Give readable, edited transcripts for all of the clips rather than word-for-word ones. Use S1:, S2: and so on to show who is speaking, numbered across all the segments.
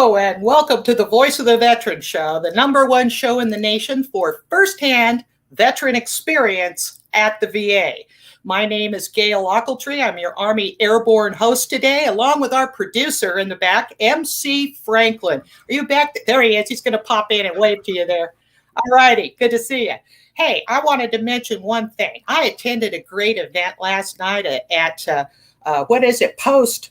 S1: Hello, and welcome to the Voice of the Veteran Show, the #1 show in the nation for firsthand veteran experience at the VA. My name is Gail Ochiltree. I'm your Army Airborne host today, along with our producer in the back, MC Franklin. Are you back? There he is. He's going to pop in and wave to you there. All righty. Good to see you. Hey, I wanted to mention one thing. I attended a great event last night at Post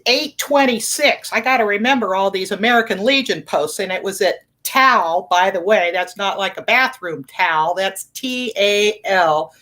S1: 826. I got to remember all these American Legion posts, and it was at TAL, by the way. That's not like a bathroom towel. That's TAL,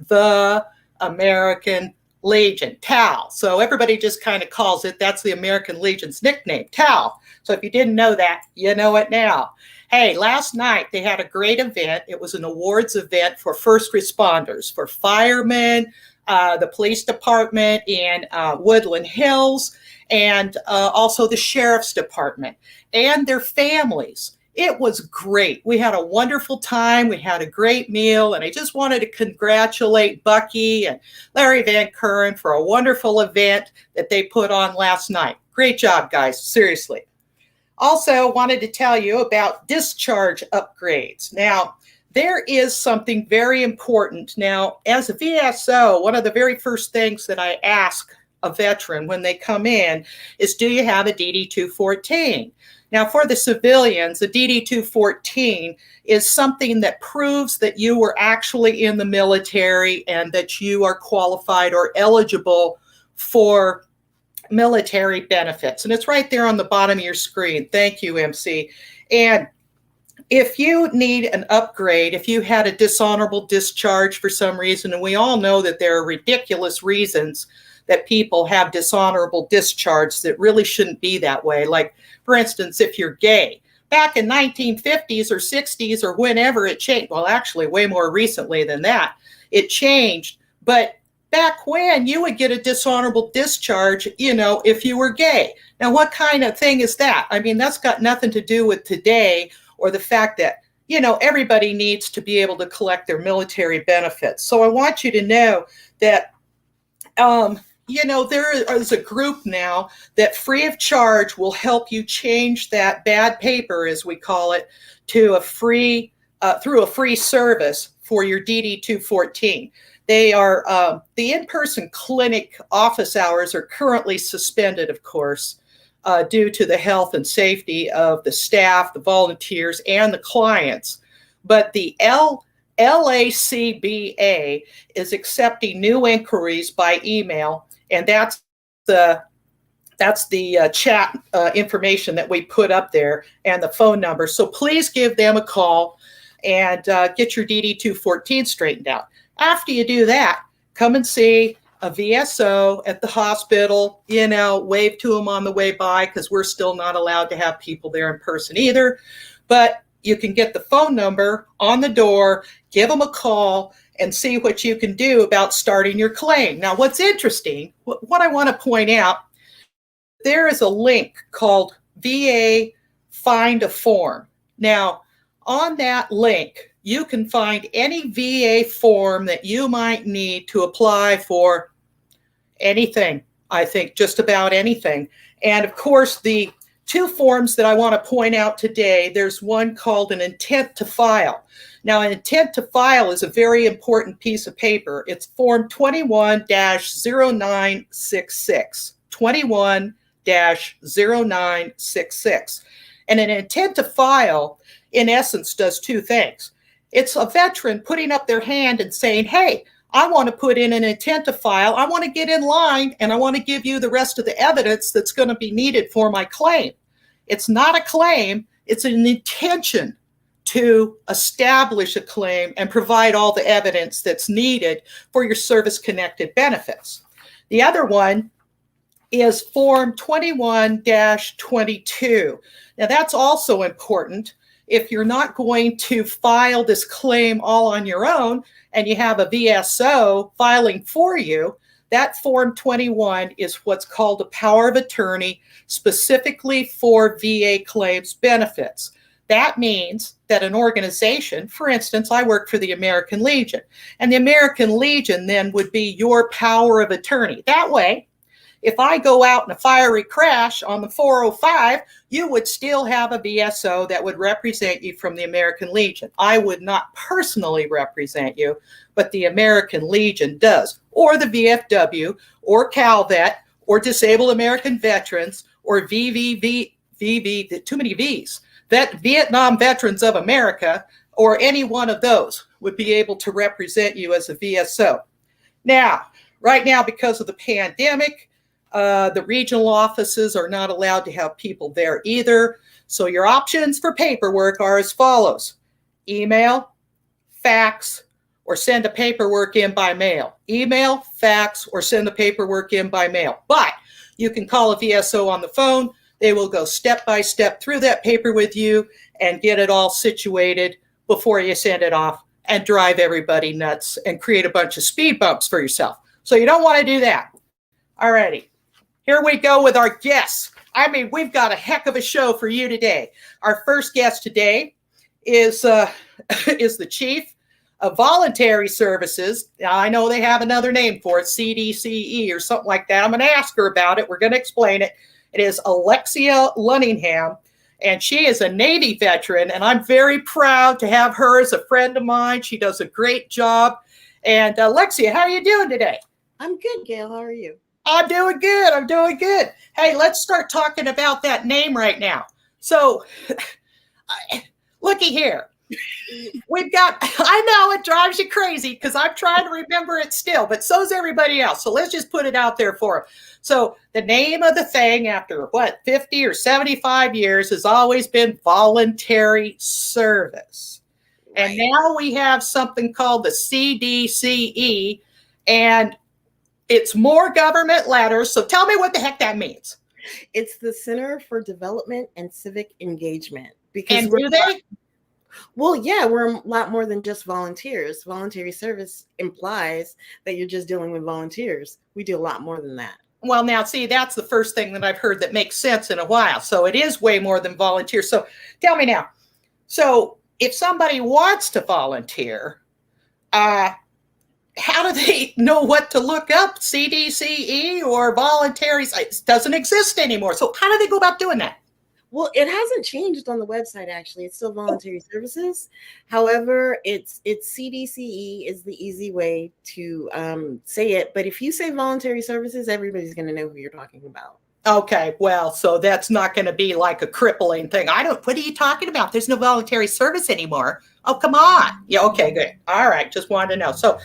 S1: the American Legion, TAL. So everybody just kind of calls it, that's the American Legion's nickname, TAL. So if you didn't know that, you know it now. Hey, last night they had a great event. It was an awards event for first responders, for firemen, the police department in Woodland Hills, and also the sheriff's department and their families. It was great. We had a wonderful time. We had a great meal, and I just wanted to congratulate Bucky and Larry Van Curren for a wonderful event that they put on last night. Great job, guys. Seriously. Also wanted to tell you about discharge upgrades. Now, there is something very important. Now, as a VSO, one of the very first things that I ask a veteran when they come in is, do you have a DD-214? Now, for the civilians, a DD-214 is something that proves that you were actually in the military and that you are qualified or eligible for military benefits. And it's right there on the bottom of your screen. Thank you, MC. And if you need an upgrade, if you had a dishonorable discharge for some reason, and we all know that there are ridiculous reasons that people have dishonorable discharge that really shouldn't be that way. Like, for instance, if you're gay, back in 1950s or 60s or whenever it changed, well, actually way more recently than that, it changed. But back when, you would get a dishonorable discharge, if you were gay. Now, what kind of thing is that? I mean, that's got nothing to do with today or the fact that, everybody needs to be able to collect their military benefits. So I want you to know that, there is a group now that free of charge will help you change that bad paper, as we call it, to a free, through a free service for your DD-214. They are, the in-person clinic office hours are currently suspended, of course, due to the health and safety of the staff, the volunteers, and the clients. But the LACBA is accepting new inquiries by email, and that's the chat information that we put up there and the phone number. So please give them a call and get your DD-214 straightened out. After you do that, come and see a VSO at the hospital, wave to them on the way by, because we're still not allowed to have people there in person either. But you can get the phone number on the door, give them a call, and see what you can do about starting your claim. Now, what's interesting, what I want to point out, there is a link called VA Find a Form. Now, on that link, you can find any VA form that you might need to apply for anything, I think, just about anything. And of course, the two forms that I want to point out today, there's one called an intent to file. Now, an intent to file is a very important piece of paper. It's Form 21-0966. 21-0966. And an intent to file, in essence, does two things. It's a veteran putting up their hand and saying, hey, I want to put in an intent to file. I want to get in line, and I want to give you the rest of the evidence that's going to be needed for my claim. It's not a claim. It's an intention to establish a claim and provide all the evidence that's needed for your service-connected benefits. The other one is Form 21-22. Now, that's also important. If you're not going to file this claim all on your own and you have a VSO filing for you, that Form 21 is what's called a power of attorney specifically for VA claims benefits. That means that an organization, for instance, I work for the American Legion, and the American Legion then would be your power of attorney. That way, if I go out in a fiery crash on the 405, you would still have a VSO that would represent you from the American Legion. I would not personally represent you, but the American Legion does, or the VFW, or CalVet, or Disabled American Veterans, or too many V's, Vietnam Veterans of America, or any one of those would be able to represent you as a VSO. Now, right now, because of the pandemic, the regional offices are not allowed to have people there either. So your options for paperwork are as follows: email, fax, or send the paperwork in by mail. Email, fax, or send the paperwork in by mail. But you can call a VSO on the phone. They will go step by step through that paper with you and get it all situated before you send it off and drive everybody nuts and create a bunch of speed bumps for yourself. So you don't want to do that. All righty. Here we go with our guests. I mean, we've got a heck of a show for you today. Our first guest today is the Chief of Voluntary Services. Now, I know they have another name for it, CDCE or something like that. I'm going to ask her about it. We're going to explain it. It is Alexia Luningham, and she is a Navy veteran, and I'm very proud to have her as a friend of mine. She does a great job. And Alexia, how are you doing today?
S2: I'm good, Gail. How are you?
S1: I'm doing good. I'm doing good. Hey, let's start talking about that name right now. So, looky here. We've got, I know it drives you crazy because I'm trying to remember it still, but so's everybody else. So let's just put it out there for them. So the name of the thing after 50 or 75 years has always been voluntary service. Right. And now we have something called the CDCE, and it's more government letters. So tell me what the heck that means.
S2: It's the Center for Development and Civic Engagement.
S1: Because and do they?
S2: Well, yeah, we're a lot more than just volunteers. Voluntary service implies that you're just dealing with volunteers. We do a lot more than that.
S1: Well, now, see, that's the first thing that I've heard that makes sense in a while. So it is way more than volunteers. So tell me now. So if somebody wants to volunteer, how do they know what to look up? CDCE or voluntary? It doesn't exist anymore. So how do they go about doing that?
S2: Well, it hasn't changed on the website, actually. It's still voluntary services. However, it's CDCE is the easy way to say it. But if you say voluntary services, everybody's going to know who you're talking about.
S1: Okay, well, so that's not going to be like a crippling thing. What are you talking about? There's no voluntary service anymore. Oh, come on. Yeah, okay, good. All right, just wanted to know. So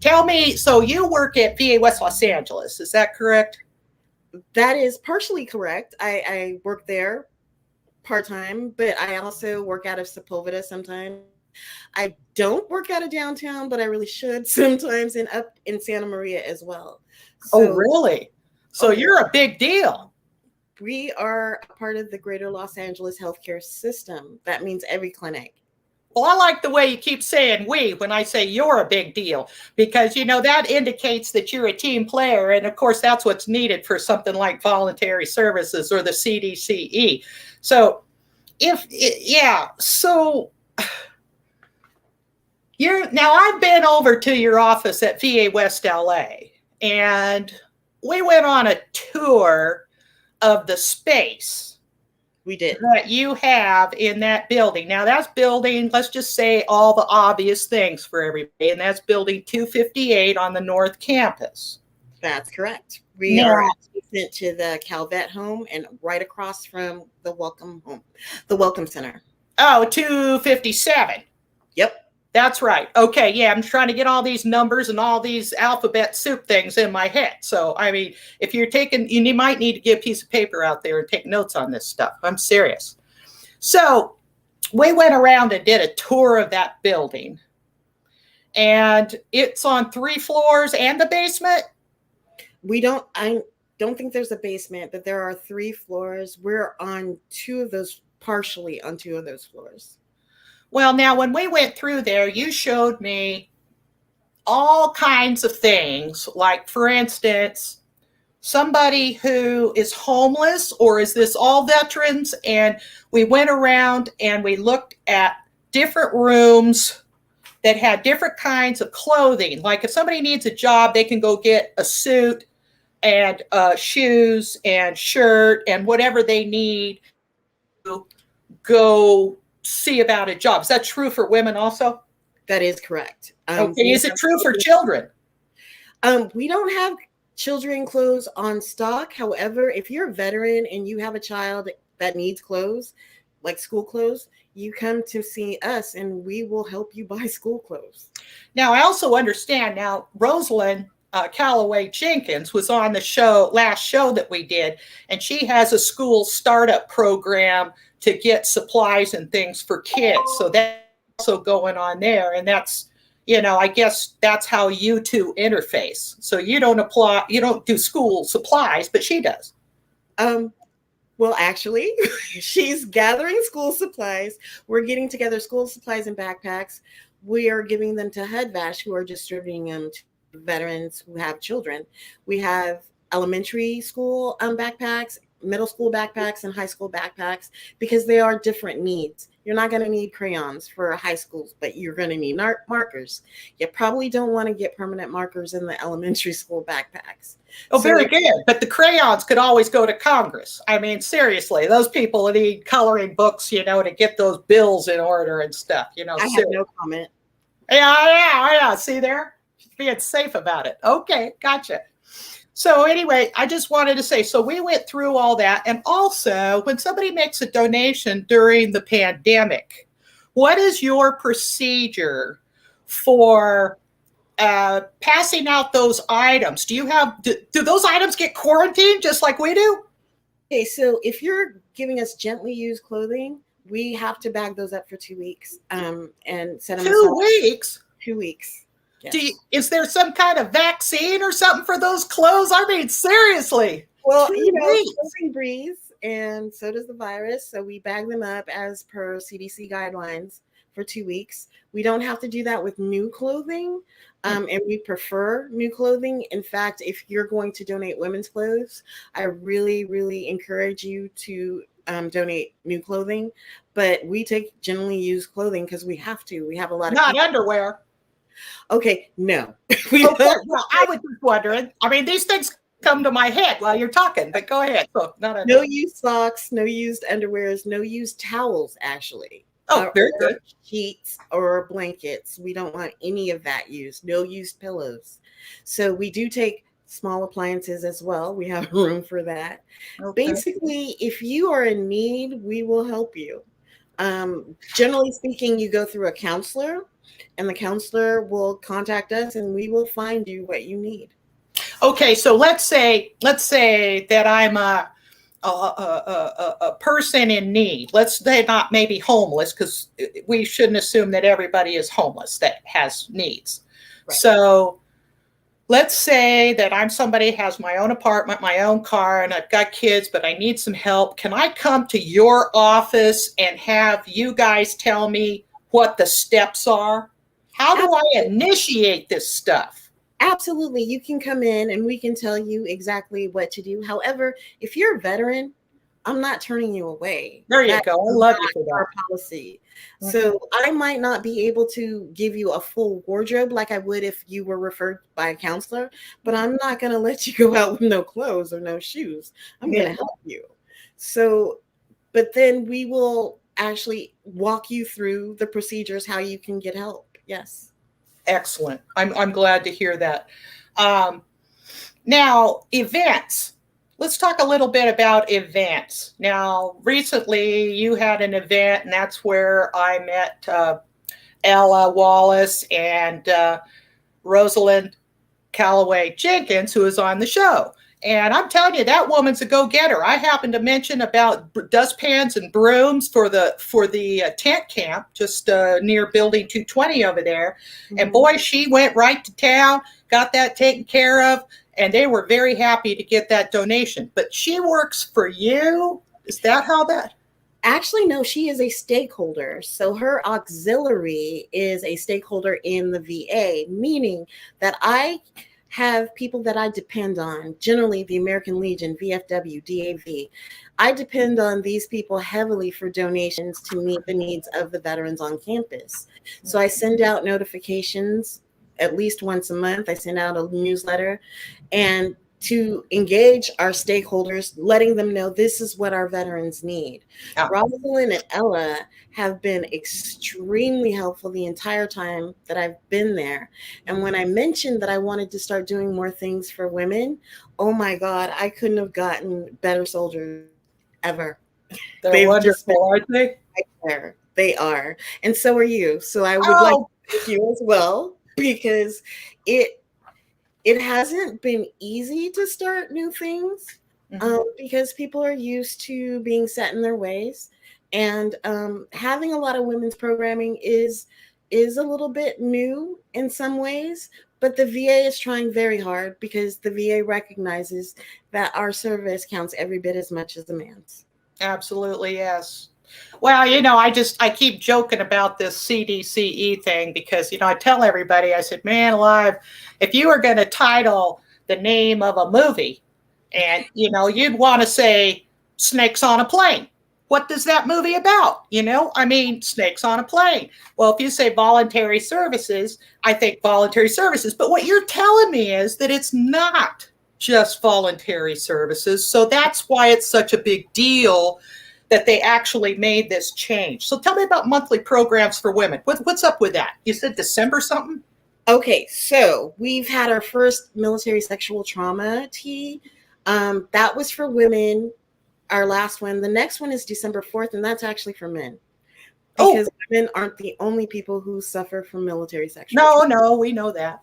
S1: tell me, so you work at VA West Los Angeles, is that correct?
S2: That is partially correct. I work there part-time, but I also work out of Sepulveda sometimes. I don't work out of downtown, but I really should sometimes, and up in Santa Maria as well.
S1: So, oh, really? So you're a big deal.
S2: We are a part of the greater Los Angeles healthcare system. That means every clinic.
S1: Well, I like the way you keep saying we when I say you're a big deal, because, you know, that indicates that you're a team player. And of course, that's what's needed for something like voluntary services or the CDCE. So so now I've been over to your office at VA West LA, and we went on a tour of the space.
S2: We did.
S1: That you have in that building. Now that's building, let's just say all the obvious things for everybody, and that's building 258 on the North Campus.
S2: That's correct. We are adjacent to the CalVet home and right across from the Welcome Home, the Welcome Center.
S1: Oh, 257.
S2: Yep.
S1: That's right. Okay, yeah, I'm trying to get all these numbers and all these alphabet soup things in my head. So, I mean, if you're taking, you might need to get a piece of paper out there and take notes on this stuff. I'm serious. So, we went around and did a tour of that building. And it's on 3 floors and the basement?
S2: I don't think there's a basement, but there are 3 floors. We're on 2 of those, partially on 2 of those floors.
S1: Well, now, when we went through there, you showed me all kinds of things, like, for instance, somebody who is homeless, or is this all veterans? And we went around and we looked at different rooms that had different kinds of clothing. Like if somebody needs a job, they can go get a suit and shoes and shirt and whatever they need to go see about a job. Is that true for women also?
S2: That is correct.
S1: Okay. Is it true for children?
S2: We don't have children clothes on stock. However, if you're a veteran and you have a child that needs clothes, like school clothes, you come to see us and we will help you buy school clothes.
S1: Now, I also understand now, Rosalind Calloway Jenkins was on the last show that we did, and she has a school startup program to get supplies and things for kids. So that's also going on there. And that's, I guess that's how you two interface. So you don't do school supplies, but she does.
S2: Well, actually, she's gathering school supplies. We're getting together school supplies and backpacks. We are giving them to HUD-VASH, who are distributing them to veterans who have children. We have elementary school backpacks, middle school backpacks, and high school backpacks, because they are different needs. You're not going to need crayons for high schools, but you're going to need markers. You probably don't want to get permanent markers in the elementary school backpacks.
S1: Oh, very good. But the crayons could always go to Congress. I mean, seriously, those people need coloring books, to get those bills in order and stuff,
S2: I have no comment.
S1: Yeah. See there? Being safe about it. Okay, gotcha. So anyway, I just wanted to say, so we went through all that. And also, when somebody makes a donation during the pandemic, what is your procedure for passing out those items? Do those items get quarantined just like we do?
S2: Okay, so if you're giving us gently used clothing, we have to bag those up for 2 weeks and send them.
S1: 2 weeks?
S2: 2 weeks. Yes.
S1: Is there some kind of vaccine or something for those clothes? I mean, seriously.
S2: Well, clothing breathes, and so does the virus. So we bag them up as per CDC guidelines for 2 weeks. We don't have to do that with new clothing, and we prefer new clothing. In fact, if you're going to donate women's clothes, I really, really encourage you to donate new clothing. But we take generally used clothing because we have to. We have a lot of
S1: not underwear.
S2: Okay, no.
S1: Well, I was just wondering. I mean, these things come to my head while you're talking, but go ahead. So, no
S2: used socks, no used underwears, no used towels, actually.
S1: Oh, very good.
S2: Sheets or blankets. We don't want any of that used. No used pillows. So we do take small appliances as well. We have room for that. Okay. Basically, if you are in need, we will help you. Generally speaking, you go through a counselor, and the counselor will contact us and we will find you what you need.
S1: Okay, so let's say that I'm a person in need. Let's say not maybe homeless, because we shouldn't assume that everybody is homeless that has needs. Right. So let's say that I'm somebody who has my own apartment, my own car, and I've got kids, but I need some help. Can I come to your office and have you guys tell me what the steps are? How do I initiate this stuff?
S2: Absolutely. You can come in and we can tell you exactly what to do. However, if you're a veteran, I'm not turning you away.
S1: There you go. I love you for that.
S2: Our policy. Mm-hmm. So I might not be able to give you a full wardrobe like I would if you were referred by a counselor, but I'm not going to let you go out with no clothes or no shoes. I'm going to help you. So, but then we will actually walk you through the procedures, how you can get help. Yes.
S1: Excellent. I'm glad to hear that. Now, events. Let's talk a little bit about events. Now, recently you had an event, and that's where I met Ella Wallace and Rosalind Calloway Jenkins, who is on the show. And I'm telling you, that woman's a go-getter. I happened to mention about dustpans and brooms for the tent camp just near Building 220 over there. Mm-hmm. And boy, she went right to town, got that taken care of, and they were very happy to get that donation. But she works for you? Is that how that?
S2: Actually, no, she is a stakeholder. So her auxiliary is a stakeholder in the VA, meaning that I have people that I depend on, generally the American Legion, VFW, DAV. I depend on these people heavily for donations to meet the needs of the veterans on campus. So I send out notifications at least once a month. I send out a newsletter and to engage our stakeholders, letting them know this is what our veterans need.
S1: Yeah.
S2: Rosalind and Ella have been extremely helpful the entire time that I've been there. And when I mentioned that I wanted to start doing more things for women, oh my God, I couldn't have gotten better soldiers ever.
S1: They're wonderful, aren't they?
S2: Right there. They are. And so are you. So I would like
S1: Oh,
S2: to thank you as well, because it hasn't been easy to start new things, because people are used to being set in their ways, and having a lot of women's programming is a little bit new in some ways, but the VA is trying very hard because the VA recognizes that our service counts every bit as much as a man's.
S1: absolutely, yes. Well, you know, I keep joking about this CDCE thing because, you know, I tell everybody, I said, man alive, if you were going to title the name of a movie and, you know, you'd want to say Snakes on a Plane. What does that movie about? You know, I mean, snakes on a plane. Well, if you say voluntary services, I think voluntary services. But what you're telling me is that it's not just voluntary services. So that's why it's such a big deal that they actually made this change. So tell me about monthly programs for women. What's up with that? You said December something?
S2: Okay, so we've had our first military sexual trauma tea. That was for women, our last one. The next one is December 4th, and that's actually for men. Because women aren't the only people who suffer from military sexual trauma.
S1: No, we know that.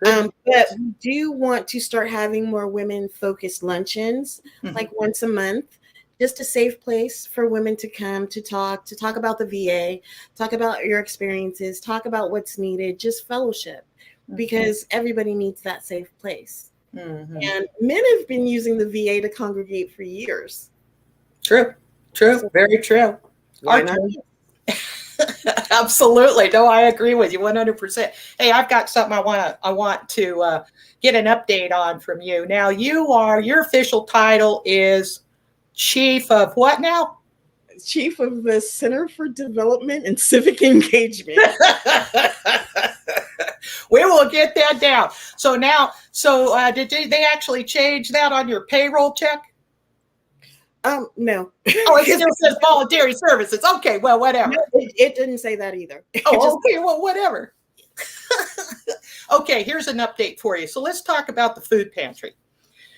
S2: But we do want to start having more women-focused luncheons, like once a month. Just a safe place for women to come to talk about the VA, talk about your experiences, talk about what's needed, just fellowship, because everybody needs that safe place. And men have been using the VA to congregate for years.
S1: True, so, very true.
S2: Why not?
S1: Absolutely. No, I agree with you 100%. Hey, I've got something I want to get an update on from you. Now, your official title is Chief of what now?
S2: Chief of the Center for Development and Civic Engagement.
S1: We will get that down. So now, did they actually change that on your payroll check?
S2: No.
S1: Oh, it still says voluntary services. Okay, well, whatever.
S2: No, it didn't say that either.
S1: Oh, okay, well, whatever. Okay, here's an update for you. So let's talk about the food pantry.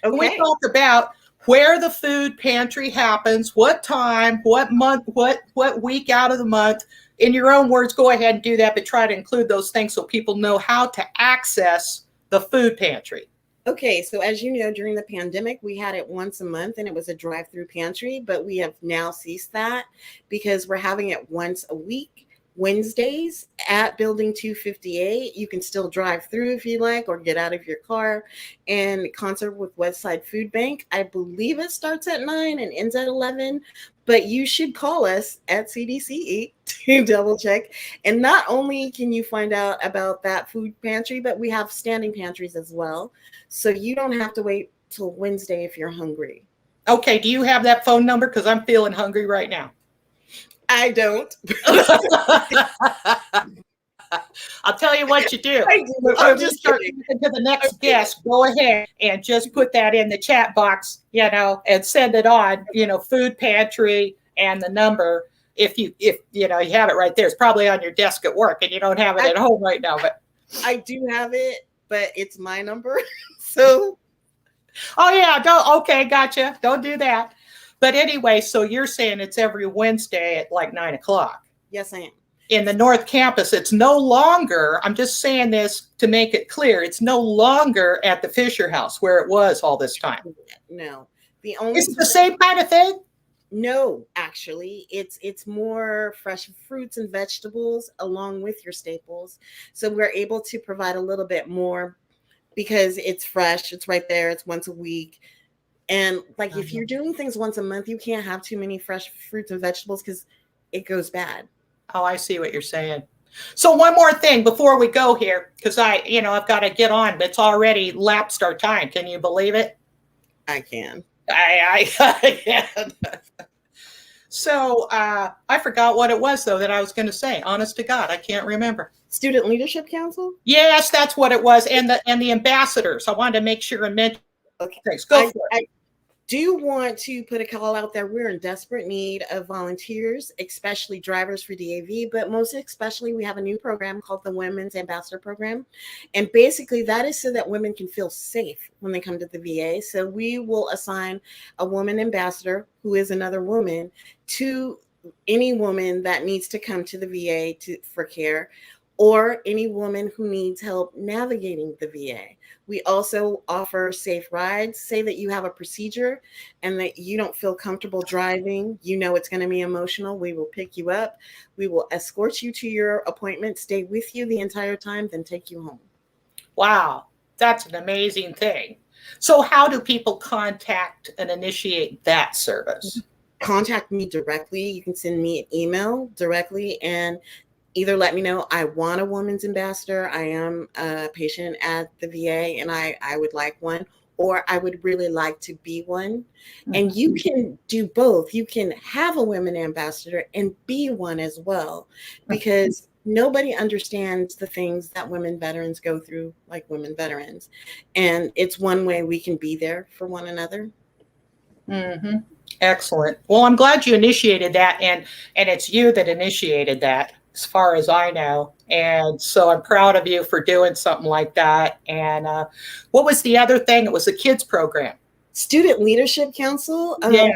S1: Okay. We talk about where the food pantry happens, what time, what month, what week out of the month. In your own words, go ahead and do that, but try to include those things so people know how to access the food pantry.
S2: Okay, so as you know, during the pandemic, we had it once a month and it was a drive-through pantry, but we have now ceased that because we're having it once a week. Wednesdays at Building 258. You can still drive through if you like, or get out of your car. And concert with Westside Food Bank, I believe it starts at 9 and ends at 11. But you should call us at CDCE to double check. And not only can you find out about that food pantry, but we have standing pantries as well. So you don't have to wait till Wednesday if you're hungry.
S1: Okay, do you have that phone number? Because I'm feeling hungry right now.
S2: I don't.
S1: I'll tell you what you do. I'll just start to the next guest. Go ahead and just put that in the chat box, you know, and send it on, you know, food pantry and the number. If you know, you have it right there. It's probably on your desk at work and you don't have it at home right now, but
S2: I do have it, but it's my number. So
S1: okay, gotcha. Don't do that. But anyway, so you're saying it's every Wednesday at like 9 o'clock.
S2: Yes, I am.
S1: In the North Campus, it's no longer, I'm just saying this to make it clear, it's no longer at the Fisher House where it was all this time.
S2: No.
S1: Is it the same kind of thing?
S2: No, actually. It's more fresh fruits and vegetables along with your staples. So we're able to provide a little bit more because it's fresh. It's right there. It's once a week. And like if you're doing things once a month, you can't have too many fresh fruits and vegetables because it goes bad.
S1: Oh, I see what you're saying. So one more thing before we go here, because I've got to get on, but it's already lapsed our time. Can you believe it?
S2: I can.
S1: I can. So I forgot what it was, though, that I was going to say. Honest to God, I can't remember.
S2: Student Leadership Council?
S1: Yes, that's what it was. And the ambassadors. I wanted to make sure and mention
S2: Okay.
S1: Thanks. Go for it.
S2: I do want to put a call out there. We're in desperate need of volunteers, especially drivers for DAV, but most especially we have a new program called the Women's Ambassador Program. And basically that is so that women can feel safe when they come to the VA. So we will assign a woman ambassador who is another woman to any woman that needs to come to the VA for care, or any woman who needs help navigating the VA. We also offer safe rides. Say that you have a procedure and that you don't feel comfortable driving, you know it's going to be emotional. We will pick you up. We will escort you to your appointment, stay with you the entire time, then take you home.
S1: Wow, that's an amazing thing. So how do people contact and initiate that service?
S2: Contact me directly. You can send me an email directly and either let me know I want a woman's ambassador, I am a patient at the VA and I would like one, or I would really like to be one. And you can do both. You can have a women ambassador and be one as well, because nobody understands the things that women veterans go through like women veterans. And it's one way we can be there for one another.
S1: Mm-hmm. Excellent. Well, I'm glad you initiated that, and it's you that initiated that, as far as I know. And so I'm proud of you for doing something like that. And what was the other thing? It was a kids program.
S2: Student Leadership Council.
S1: Yeah.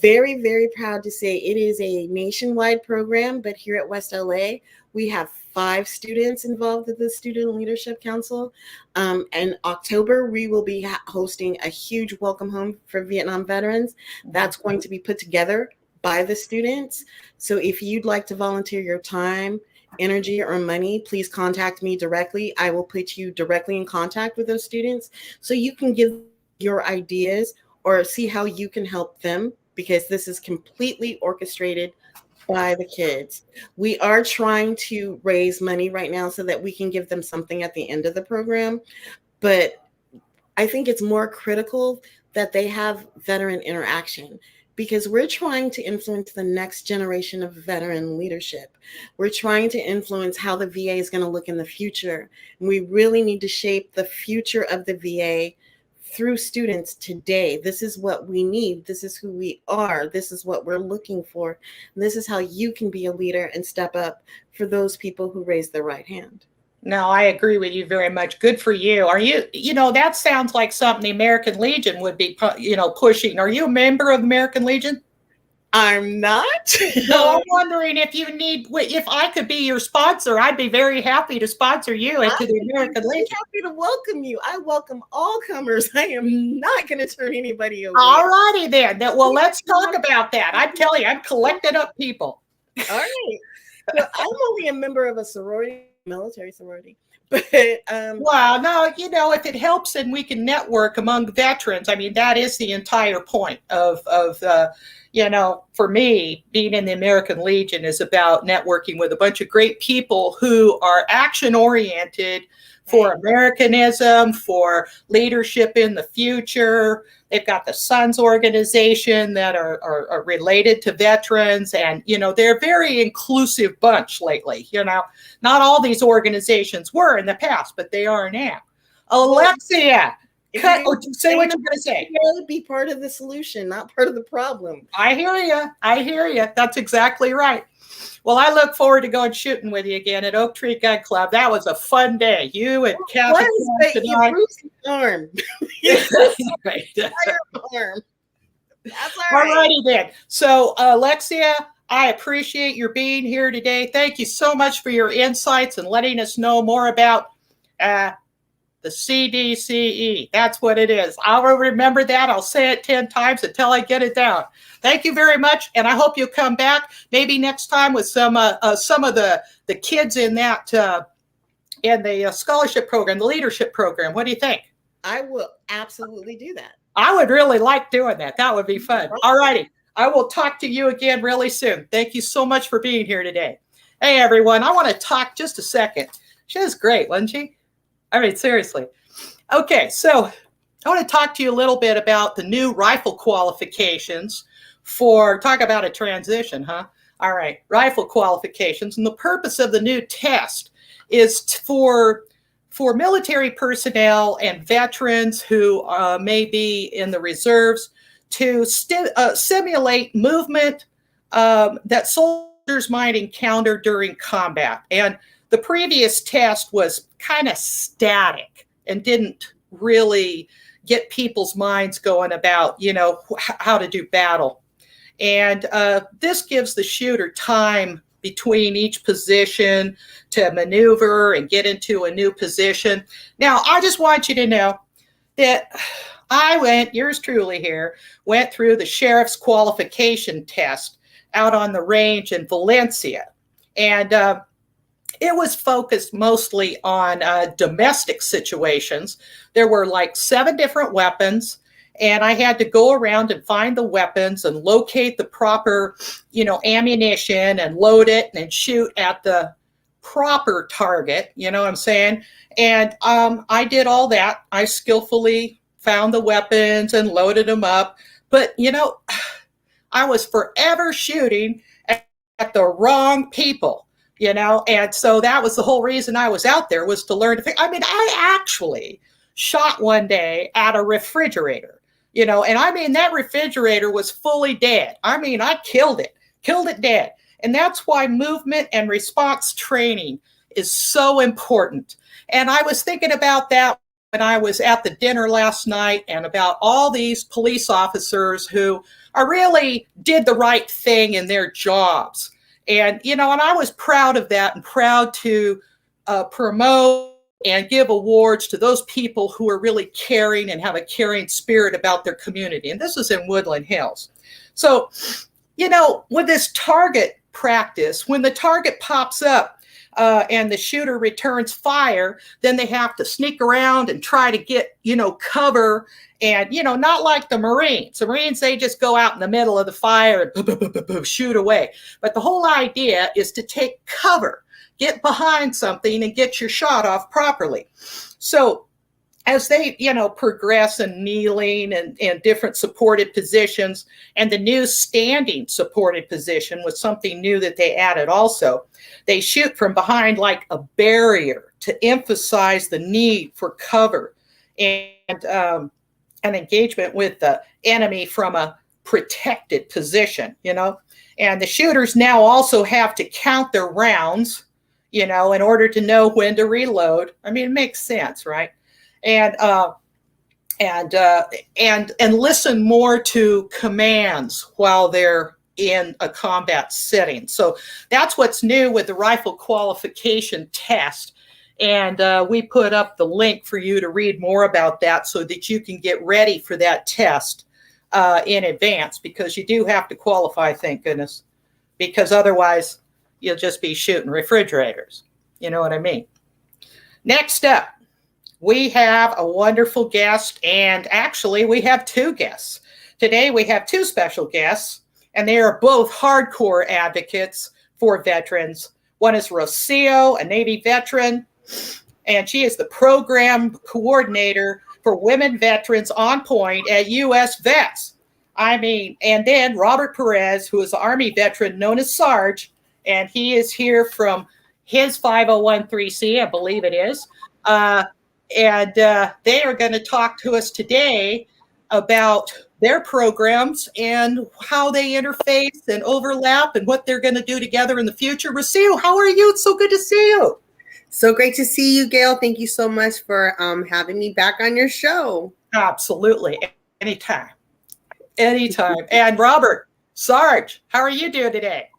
S2: Very, very proud to say it is a nationwide program, but here at West LA, we have 5 students involved with the Student Leadership Council. In October, we will be hosting a huge welcome home for Vietnam veterans. That's going to be put together by the students. So if you'd like to volunteer your time, energy, or money, please contact me directly. I will put you directly in contact with those students so you can give your ideas or see how you can help them, because this is completely orchestrated by the kids. We are trying to raise money right now so that we can give them something at the end of the program. But I think it's more critical that they have veteran interaction, because we're trying to influence the next generation of veteran leadership. We're trying to influence how the VA is going to look in the future. And we really need to shape the future of the VA through students today. This is what we need. This is who we are. This is what we're looking for. And this is how you can be a leader and step up for those people who raise their right hand.
S1: No, I agree with you very much. Good for you. Are you, that sounds like something the American Legion would be, pushing. Are you a member of the American Legion?
S2: I'm not.
S1: No, I'm wondering if I could be your sponsor, I'd be very happy to sponsor you into the American Legion.
S2: I'm happy to welcome you. I welcome all comers. I am not going to turn anybody away.
S1: All righty then. Well, let's talk about that. I tell you, I'm collecting up people.
S2: All right. So I'm only a member of a sorority, military sorority. But
S1: well, no, if it helps and we can network among veterans, I mean, that is the entire point of for me, being in the American Legion is about networking with a bunch of great people who are action oriented for Americanism, for leadership in the future. They've got the Sons organization that are related to veterans. And, they're a very inclusive bunch lately. Not all these organizations were in the past, but they are now. Alexia, say what you're going to say.
S2: Be part of the solution, not part of the problem.
S1: I hear you. That's exactly right. Well, I look forward to going shooting with you again at Oak Tree Gun Club. That was a fun day. You and Kathy.
S2: You bruised your arm.
S1: Right.
S2: Arm. That's
S1: all righty then. So, Alexia, I appreciate your being here today. Thank you so much for your insights and letting us know more about the CDCE. That's what it is. I'll remember that. I'll say it 10 times until I get it down. Thank you very much, and I hope you'll come back maybe next time with some of the kids in that in the scholarship program, the leadership program. What do you think?
S2: I will absolutely do that.
S1: I would really like doing that. That would be fun. All righty. I will talk to you again really soon. Thank you so much for being here today. Hey, everyone. I want to talk just a second. She was great, wasn't she? I mean, seriously. Okay, so I want to talk to you a little bit about the new rifle qualifications talk about a transition, huh? All right, rifle qualifications. And the purpose of the new test is for for military personnel and veterans who may be in the reserves to simulate movement that soldiers might encounter during combat. And the previous test was kind of static and didn't really get people's minds going about, how to do battle. And this gives the shooter time between each position to maneuver and get into a new position. Now, I just want you to know that yours truly here, went through the sheriff's qualification test out on the range in Valencia. And it was focused mostly on domestic situations. There were like 7 different weapons, and I had to go around and find the weapons and locate the proper, ammunition and load it and shoot at the proper target, you know what I'm saying? And I did all that. I skillfully found the weapons and loaded them up. But, I was forever shooting at the wrong people, and so that was the whole reason I was out there, was to learn to think. I mean, I actually shot one day at a refrigerator, and I mean, that refrigerator was fully dead. I mean, I killed it dead. And that's why movement and response training is so important. And I was thinking about that when I was at the dinner last night, and about all these police officers who really did the right thing in their jobs. And, and I was proud of that, and proud to promote and give awards to those people who are really caring and have a caring spirit about their community. And this is in Woodland Hills. So, with this target practice, when the target pops up and the shooter returns fire, then they have to sneak around and try to get, cover. And, not like the Marines. The Marines, they just go out in the middle of the fire and shoot away. But the whole idea is to take cover, get behind something and get your shot off properly. So as they, progress in kneeling and different supported positions, and the new standing supported position was something new that they added also. They shoot from behind like a barrier to emphasize the need for cover and an engagement with the enemy from a protected position, And the shooters now also have to count their rounds, in order to know when to reload. I mean, it makes sense, right? And listen more to commands while they're in a combat setting. So that's what's new with the rifle qualification test. And we put up the link for you to read more about that, so that you can get ready for that test in advance, because you do have to qualify, thank goodness, because otherwise you'll just be shooting refrigerators. You know what I mean? Next up, we have a wonderful guest, and actually we have 2 guests. Today we have 2 special guests, and they are both hardcore advocates for veterans. One is Rocio, a Navy veteran, and she is the program coordinator for women veterans on point at U.S. Vets. I mean, and then Robert Perez, who is an Army veteran known as Sarge, and he is here from his 501(c), I believe it is. And they are going to talk to us today about their programs and how they interface and overlap and what they're going to do together in the future. Rocio, how are you? It's so good to see you.
S3: So great to see you, Gail. Thank you so much for having me back on your show.
S1: Absolutely. Anytime. And Robert, Sarge, how are you doing today?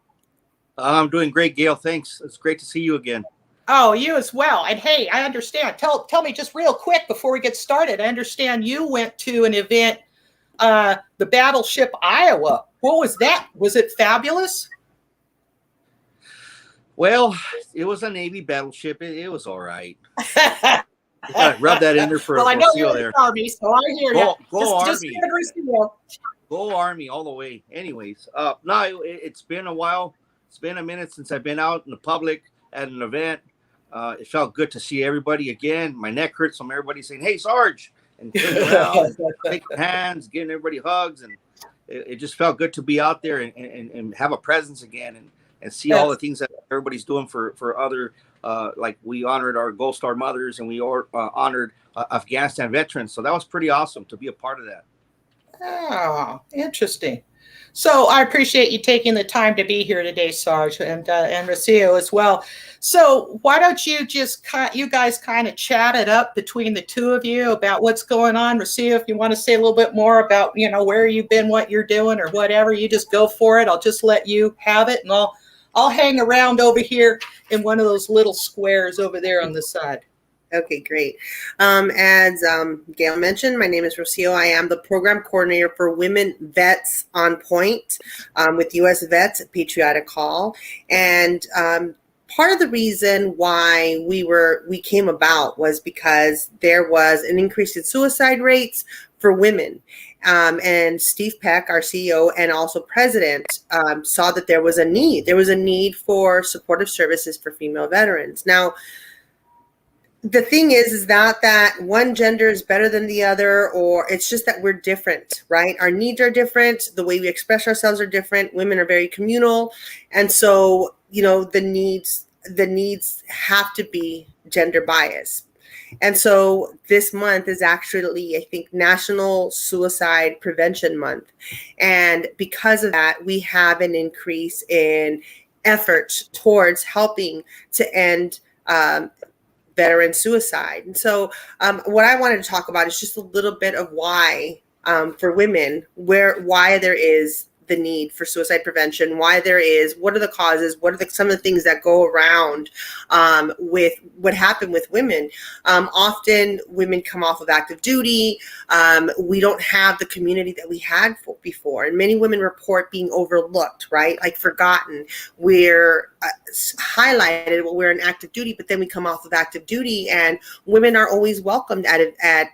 S4: I'm doing great, Gail. Thanks. It's great to see you again.
S1: Oh, you as well. And hey, I understand. Tell me just real quick before we get started. I understand you went to an event, the Battleship Iowa. What was that? Was it fabulous?
S4: Well, it was a Navy battleship. It was all right. Rub that in there for
S1: well, I know you're
S4: there.
S1: The Army, so I hear you.
S4: Go Army. Go Army all the way. Anyways, no, it's been a while. It's been a minute since I've been out in the public at an event. It felt good to see everybody again. My neck hurts from everybody saying, "Hey, Sarge," and around, taking hands, giving everybody hugs, and it just felt good to be out there and have a presence again and see all the things that everybody's doing for other like we honored our Gold Star mothers, and we honored Afghanistan veterans. So that was pretty awesome to be a part of that.
S1: Oh, interesting. So I appreciate you taking the time to be here today, Sarge, and Rocio as well. So why don't you you guys kind of chat it up between the two of you about what's going on. Rocio, if you want to say a little bit more about, where you've been, what you're doing, or whatever, you just go for it. I'll just let you have it, and I'll hang around over here in one of those little squares over there on the side.
S3: Okay, great. As Gail mentioned, my name is Rocio. I am the program coordinator for Women Vets on Point with U.S. Vets Patriotic Call. And part of the reason why we came about was because there was an increase in suicide rates for women. And Steve Peck, our CEO and also president, saw that there was a need. There was a need for supportive services for female veterans. Now, the thing is that one gender is better than the other, or it's just that we're different, right? Our needs are different. The way we express ourselves are different. Women are very communal. And so, the needs have to be gender biased. And so this month is actually, I think, National Suicide Prevention Month. And because of that, we have an increase in efforts towards helping to end veteran suicide. And so what I wanted to talk about is just a little bit of why for women, why there is the need for suicide prevention, what are the causes, what are some of the things that go around with what happened with women. Often women come off of active duty. We don't have the community that we had before. And many women report being overlooked, right? Like forgotten. We're highlighted when we're in active duty, but then we come off of active duty, and women are always welcomed at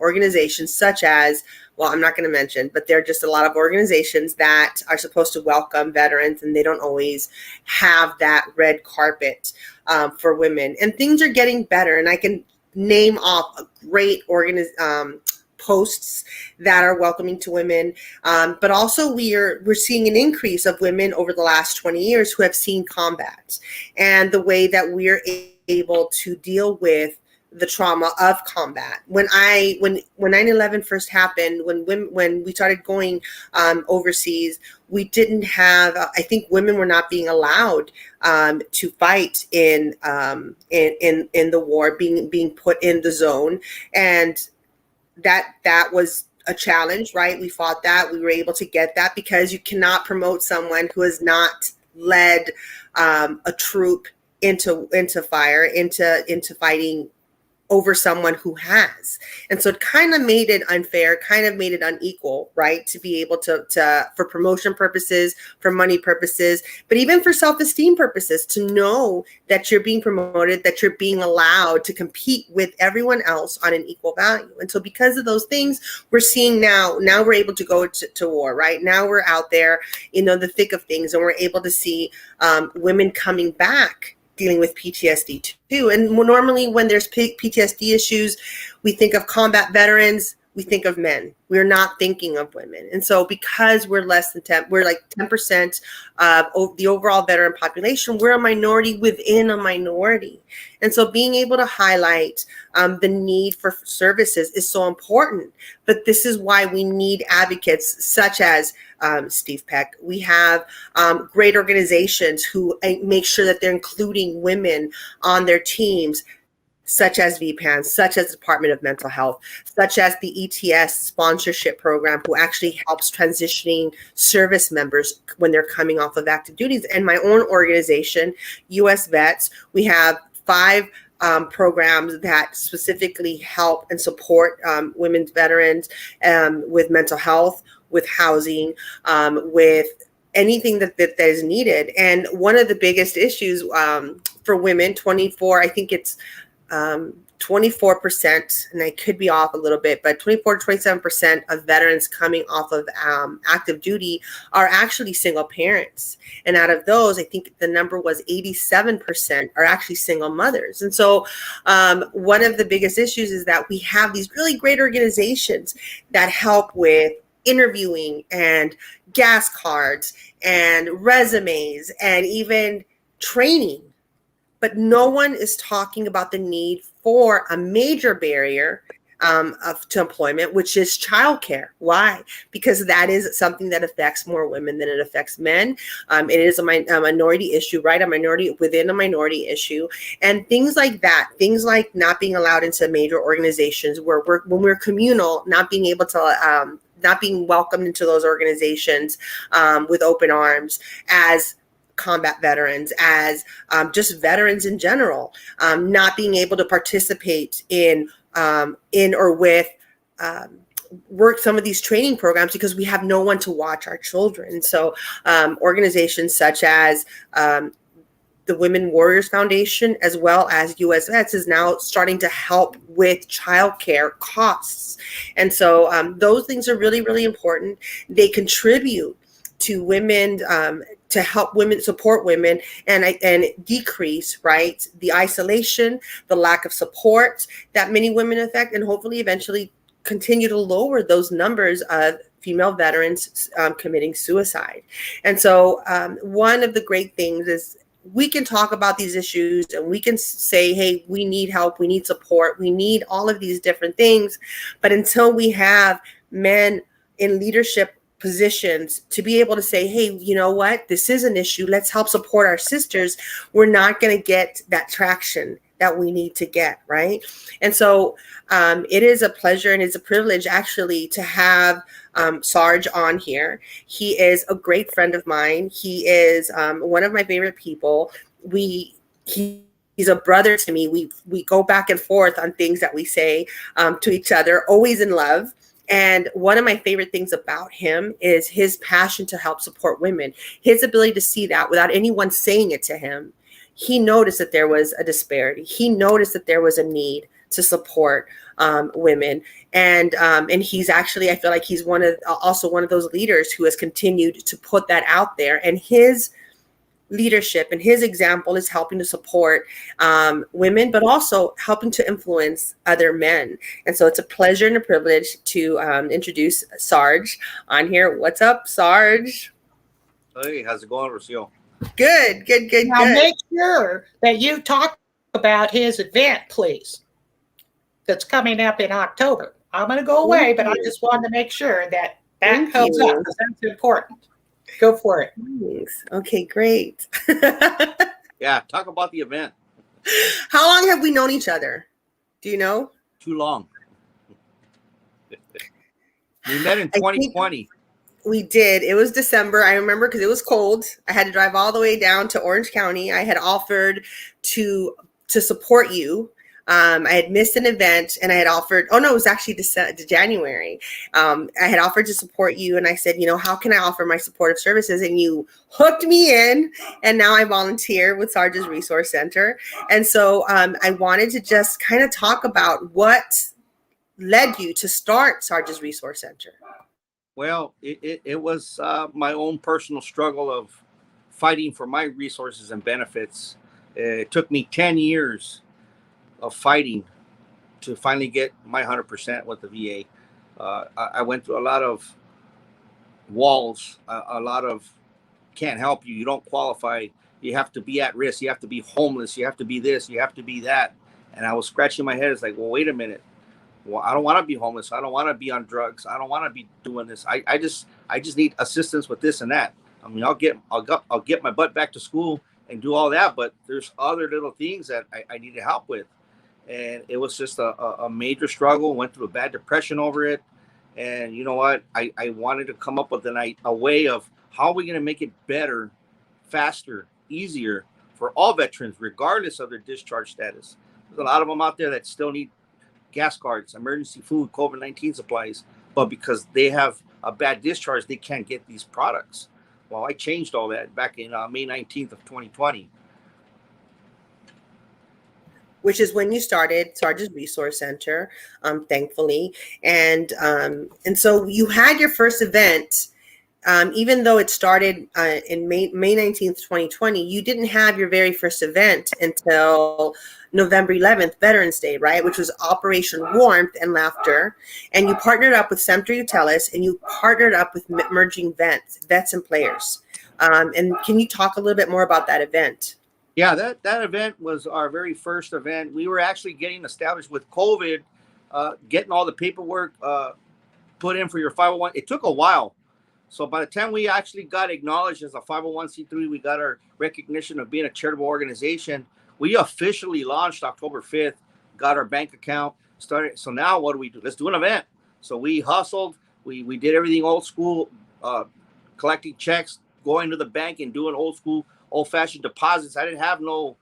S3: organizations such as, well, I'm not going to mention, but there are just a lot of organizations that are supposed to welcome veterans, and they don't always have that red carpet for women. And things are getting better, and I can name off a great posts that are welcoming to women, but also we're seeing an increase of women over the last 20 years who have seen combat, and the way that we're able to deal with the trauma of combat. When 9/11 first happened, when we started going overseas, we didn't have. I think women were not being allowed to fight in the war, being put in the zone, and that was a challenge, right? We fought that. We were able to get that because you cannot promote someone who has not led a troop into fire, into fighting over someone who has. And so it kind of made it unfair, kind of made it unequal, right? To be able to for promotion purposes, for money purposes, but even for self-esteem purposes, to know that you're being promoted, that you're being allowed to compete with everyone else on an equal value. And so because of those things, we're seeing now we're able to go to war, right? Now we're out there, the thick of things, and we're able to see women coming back dealing with PTSD too. And normally when there's PTSD issues, we think of combat veterans, we think of men. We're not thinking of women. And so because we're less than 10, we're like 10% of the overall veteran population, we're a minority within a minority. And so being able to highlight the need for services is so important. But this is why we need advocates such as Steve Peck. We have great organizations who make sure that they're including women on their teams, such as VPAN, such as the Department of Mental Health, such as the ETS sponsorship program, who actually helps transitioning service members when they're coming off of active duties. And my own organization, U.S. Vets, we have 5 programs that specifically help and support women's veterans with mental health, with housing, with anything that is needed. And one of the biggest issues for women, 24%, and I could be off a little bit, but 24 to 27% of veterans coming off of active duty are actually single parents. And out of those, I think the number was 87% are actually single mothers. And so one of the biggest issues is that we have these really great organizations that help with interviewing and gas cards and resumes and even training. but no one is talking about the need for a major barrier to employment, which is childcare. Why? Because that is something that affects more women than it affects men. It is a minority issue, right? A minority within a minority issue, and things like that. Things like not being allowed into major organizations when we're communal, not being able to, not being welcomed into those organizations with open arms as combat veterans, as just veterans in general, not being able to participate in or with work some of these training programs because we have no one to watch our children. So organizations such as the Women Warriors Foundation, as well as US Vets, is now starting to help with childcare costs. And so those things are really, really important. They contribute to women, to help women, support women, and decrease, right, the isolation, the lack of support that many women affect, and hopefully eventually continue to lower those numbers of female veterans committing suicide. And so one of the great things is we can talk about these issues and we can say, hey, we need help, we need support, we need all of these different things. But until we have men in leadership positions to be able to say, hey, you know what, this is an issue, let's help support our sisters, we're not going to get that traction that we need to get, right? And so it is a pleasure and it's a privilege actually to have Sarge on here. He is a great friend of mine. He is one of my favorite people. He's a brother to me. We go back and forth on things that we say to each other, always in love. And one of my favorite things about him is his passion to help support women, his ability to see that without anyone saying it to him. He noticed that there was a disparity. He noticed that there was a need to support women. And he's actually, I feel like he's also one of those leaders who has continued to put that out there. And his leadership and his example is helping to support women, but also helping to influence other men. And so it's a pleasure and a privilege to introduce Sarge on here. What's up, Sarge?
S4: Hey, how's it going, Rocio?
S3: Good.
S1: Now make sure that you talk about his event, please. That's coming up in October. I'm going to go away, but I just wanted to make sure that comes up because that's important. Go for it.
S3: Thanks. Okay, great.
S4: Yeah, talk about the event.
S3: How long have we known each other? Do you know?
S4: Too long. We met in 2020.
S3: We did. It was December. I remember because it was cold. I had to drive all the way down to Orange County. I had offered to support you. I had missed an event and I had offered, it was actually January. I had offered to support you and I said, how can I offer my supportive services? And you hooked me in and now I volunteer with Sarge's Resource Center. And so I wanted to just kind of talk about what led you to start Sarge's Resource Center.
S4: Well, it was my own personal struggle of fighting for my resources and benefits. It took me 10 years of fighting to finally get my 100% with the VA. I went through a lot of walls, a lot of can't help you, you don't qualify, you have to be at risk, you have to be homeless, you have to be this, you have to be that. And I was scratching my head. It's like, well, wait a minute. Well, I don't want to be homeless. I don't want to be on drugs. I don't want to be doing this. I just need assistance with this and that. I mean, I'll get my butt back to school and do all that, but there's other little things that I needed help with. And it was just a major struggle. Went through a bad depression over it. And you know what? I wanted to come up with a way of how are we going to make it better, faster, easier for all veterans, regardless of their discharge status. There's a lot of them out there that still need gas cards, emergency food, COVID-19 supplies, but because they have a bad discharge, they can't get these products. Well, I changed all that back in May 19th of 2020.
S3: Which is when you started Sarge's Resource Center, thankfully. And so you had your first event, even though it started in May 19th, 2020, you didn't have your very first event until November 11th, Veterans Day, right? Which was Operation Warmth and Laughter. And you partnered up with Semper Utelis and you partnered up with Merging Vets and Players. And can you talk a little bit more about that event?
S4: Yeah, that event was our very first event. We were actually getting established with COVID, getting all the paperwork put in for your 501. It took a while. So by the time we actually got acknowledged as a 501c3, we got our recognition of being a charitable organization. We officially launched October 5th, got our bank account started. So now what do? Let's do an event. So we hustled. We did everything old school, collecting checks, going to the bank and doing old-fashioned deposits. I didn't have no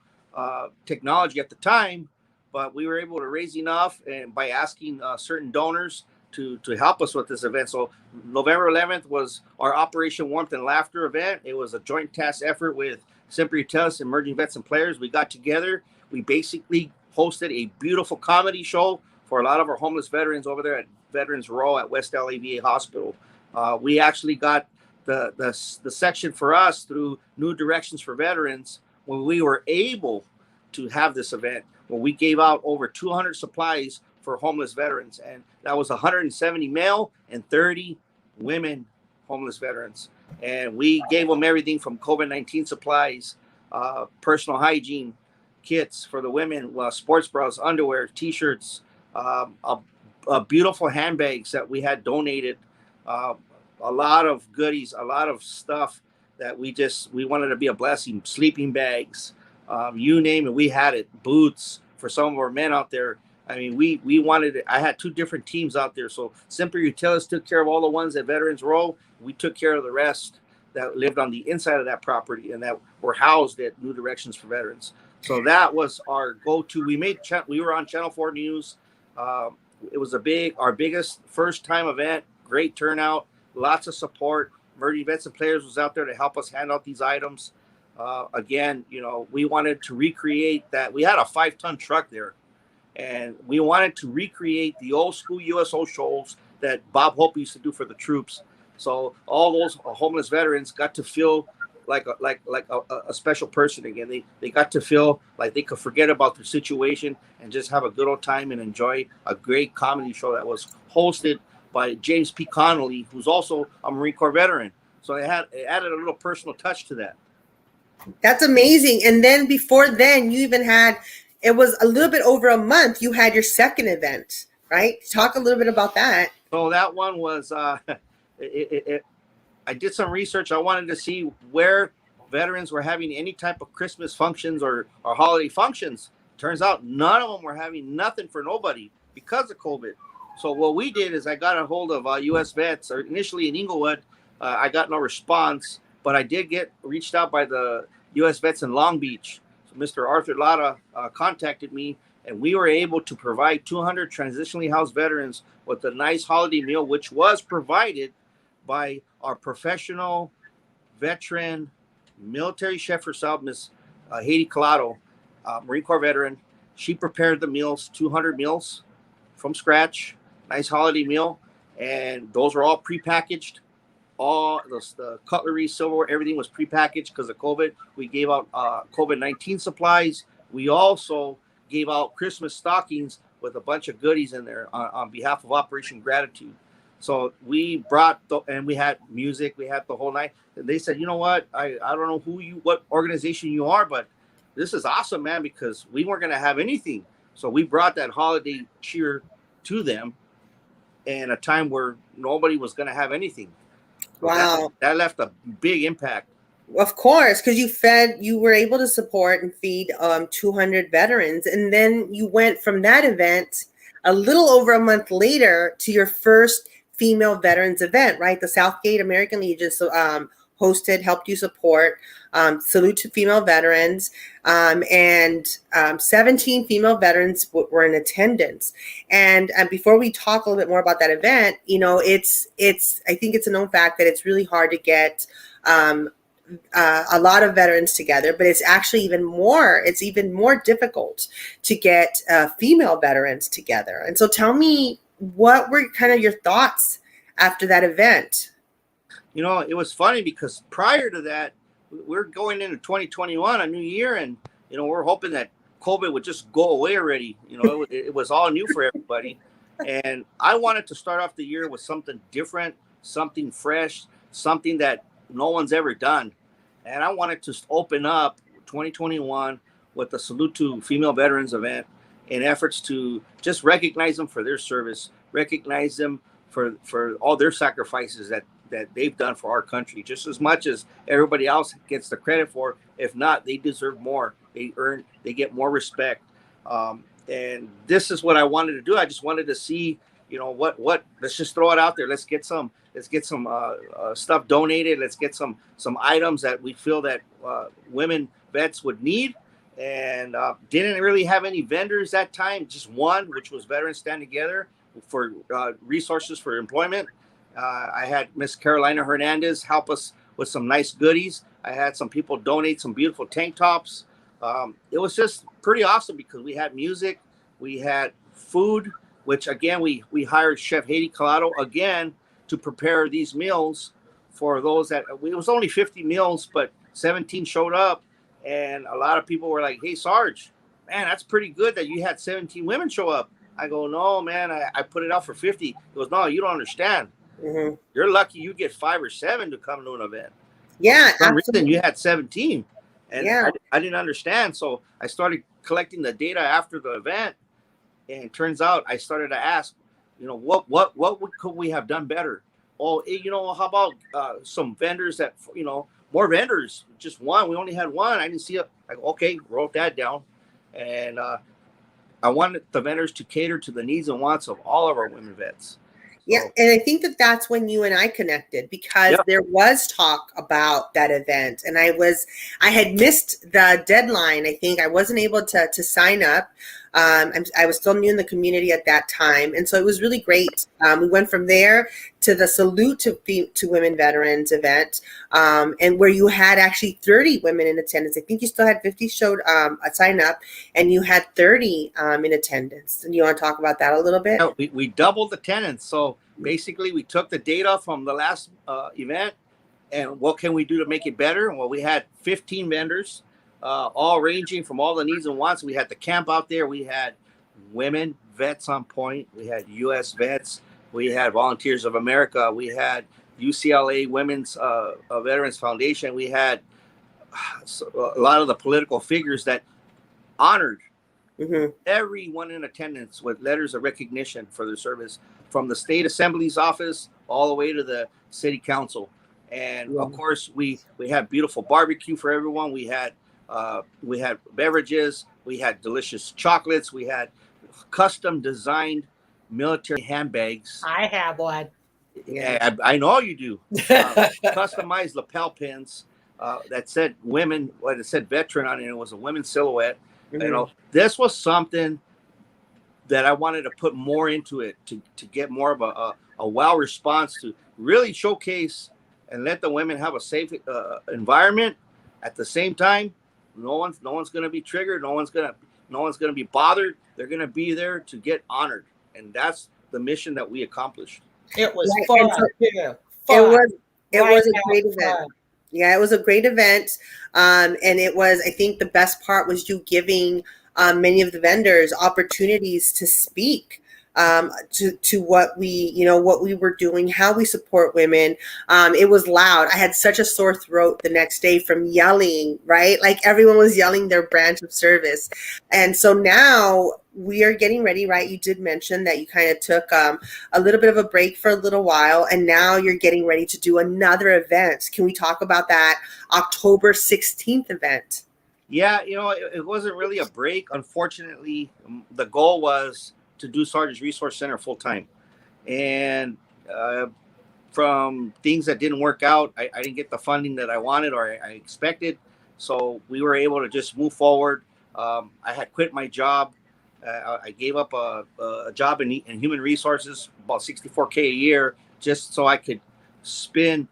S4: technology at the time, but we were able to raise enough and by asking certain donors to help us with this event. So November 11th was our Operation Warmth and Laughter event. It was a joint task effort with Semper Utilus, Emerging Vets and Players. We got together. We basically hosted a beautiful comedy show for a lot of our homeless veterans over there at Veterans Row at West LA VA Hospital. We actually got the section for us through New Directions for Veterans when we were able to have this event, where we gave out over 200 supplies for homeless veterans, and that was 170 male and 30 women homeless veterans. And we gave them everything from COVID-19 supplies, personal hygiene kits for the women, sports bras, underwear, t-shirts, beautiful handbags that we had donated, a lot of goodies, a lot of stuff that we wanted to be a blessing, sleeping bags, you name it, we had it, boots for some of our men out there. I mean, we wanted it. I had two different teams out there. So Semper Utilus took care of all the ones at Veterans Row. We took care of the rest that lived on the inside of that property and that were housed at New Directions for Veterans. So that was our go-to. We were on Channel 4 News. It was our biggest first-time event. Great turnout, lots of support. Emerging Vets and Players was out there to help us hand out these items. Again, we wanted to recreate that. We had a 5-ton truck there. And we wanted to recreate the old school USO shows that Bob Hope used to do for the troops. So all those homeless veterans got to feel like a special person again. They got to feel like they could forget about their situation and just have a good old time and enjoy a great comedy show that was hosted by James P. Connolly, who's also a Marine Corps veteran. So it added a little personal touch to that.
S3: That's amazing. And then before then, you even had, it was a little bit over a month, you had your second event, right? Talk a little bit about that.
S4: So that one was, I did some research. I wanted to see where veterans were having any type of Christmas functions or holiday functions. Turns out none of them were having nothing for nobody because of COVID. So what we did is I got a hold of U.S. Vets, or initially in Inglewood. I got no response, but I did get reached out by the U.S. Vets in Long Beach. So Mr. Arthur Lara contacted me, and we were able to provide 200 transitionally housed veterans with a nice holiday meal, which was provided by our professional veteran military chef herself, Miss Haiti Collado, Marine Corps veteran. She prepared the meals, 200 meals from scratch, nice holiday meal, and those were all prepackaged. All the cutlery, silverware, everything was prepackaged because of COVID. We gave out COVID-19 supplies. We also gave out Christmas stockings with a bunch of goodies in there on behalf of Operation Gratitude. So we brought, and we had music, we had the whole night. And they said, you know what, I don't know what organization you are, but this is awesome, man, because we weren't going to have anything. So we brought that holiday cheer to them in a time where nobody was going to have anything. So
S3: wow.
S4: That left a big impact.
S3: Of course, because you were able to support and feed 200 veterans. And then you went from that event a little over a month later to your first female veterans event, right? The Southgate American Legion hosted, helped you support. Salute to female veterans. And 17 female veterans were in attendance. And before we talk a little bit more about that event, I think it's a known fact that it's really hard to get a lot of veterans together, but it's actually even more difficult to get female veterans together. And so tell me, what were kind of your thoughts after that event?
S4: It was funny because prior to that, we're going into 2021, a new year, and we're hoping that COVID would just go away already. It was all new for everybody, and I wanted to start off the year with something different, something fresh, something that no one's ever done. And I wanted to open up 2021 with the Salute to Female Veterans event in efforts to just recognize them for their service, recognize them for all their sacrifices that they've done for our country, just as much as everybody else gets the credit for. If not, they deserve more. They get more respect. And this is what I wanted to do. I just wanted to see, what, let's just throw it out there. Let's get some stuff donated. Let's get some items that we feel that women vets would need. And didn't really have any vendors that time, just one, which was Veterans Stand Together for resources for employment. I had Miss Carolina Hernandez help us with some nice goodies. I had some people donate some beautiful tank tops. It was just pretty awesome because we had music, we had food, which again, we hired Chef Haiti Collado again to prepare these meals for those that, it was only 50 meals, but 17 showed up. And a lot of people were like, hey, Sarge, man, that's pretty good that you had 17 women show up. I go, no, man, I put it out for 50. He goes, no, you don't understand. Mm-hmm. You're lucky you get 5 or 7 to come to an event.
S3: Yeah,
S4: for some reason you had 17. And
S3: yeah.
S4: I didn't understand. So I started collecting the data after the event. And it turns out I started to ask, what could we have done better? Oh, how about some vendors that, more vendors, just one. We only had one. I didn't see it. I go, okay, wrote that down. And I wanted the vendors to cater to the needs and wants of all of our women vets.
S3: Yeah, and I think that's when you and I connected, because there was talk about that event, and I had missed the deadline. I think I wasn't able to sign up. I was still new in the community at that time, and so it was really great. We went from there to the Salute to Women Veterans event, and where you had actually 30 women in attendance. I think you still had 50 showed a sign up, and you had 30 in attendance. And you want to talk about that a little bit?
S4: We doubled attendance. So basically, we took the data from the last event, and what can we do to make it better? Well, we had 15 vendors. All ranging from all the needs and wants. We had the camp out there. We had women vets on point. We had U.S. vets. We had Volunteers of America. We had UCLA Women's Veterans Foundation. We had a lot of the political figures that honored everyone in attendance with letters of recognition for their service, from the state assembly's office all the way to the city council. And of course, we had beautiful barbecue for everyone. We had beverages, we had delicious chocolates, we had custom designed military handbags.
S1: I have one.
S4: Yeah, I know you do. Customized lapel pins that said women, it said veteran on it. It was a women's silhouette. This was something that I wanted to put more into it to get more of a wow response, to really showcase and let the women have a safe environment. At the same time, no one's going to be triggered. No one's going to be bothered. They're going to be there to get honored, and that's the mission that we accomplished.
S1: It was fun.
S3: It was a great event. Yeah, it was a great event, and it was. I think the best part was you giving many of the vendors opportunities to speak to what we were doing, how we support women. It was loud. I had such a sore throat the next day from yelling, right? Like everyone was yelling their branch of service. And so now we are getting ready, right? You did mention that you kind of took a little bit of a break for a little while, and now you're getting ready to do another event. Can we talk about that October 16th event?
S4: Yeah, it wasn't really a break. Unfortunately, the goal was to do Sargent's Resource Center full time. And from things that didn't work out, I didn't get the funding that I wanted or I expected. So we were able to just move forward. I had quit my job. I gave up a job in human resources, about $64K a year, just so I could spin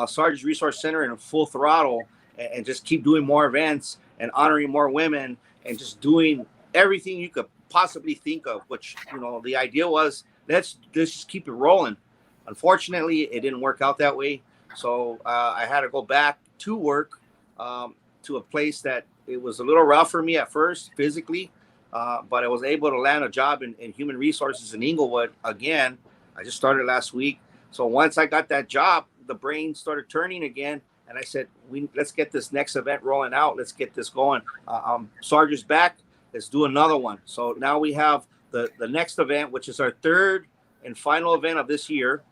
S4: Sargent's Resource Center in a full throttle and just keep doing more events and honoring more women and just doing everything you could possibly think of, which the idea was let's just keep it rolling. Unfortunately, it didn't work out that way, so I had to go back to work to a place that it was a little rough for me at first physically, but I was able to land a job in human resources in Inglewood again. I just started last week, so once I got that job, the brain started turning again, And I said, let's get this next event rolling out. Let's get this going. Sarge is back. Let's do another one. So now we have the next event, which is our third and final event of this year.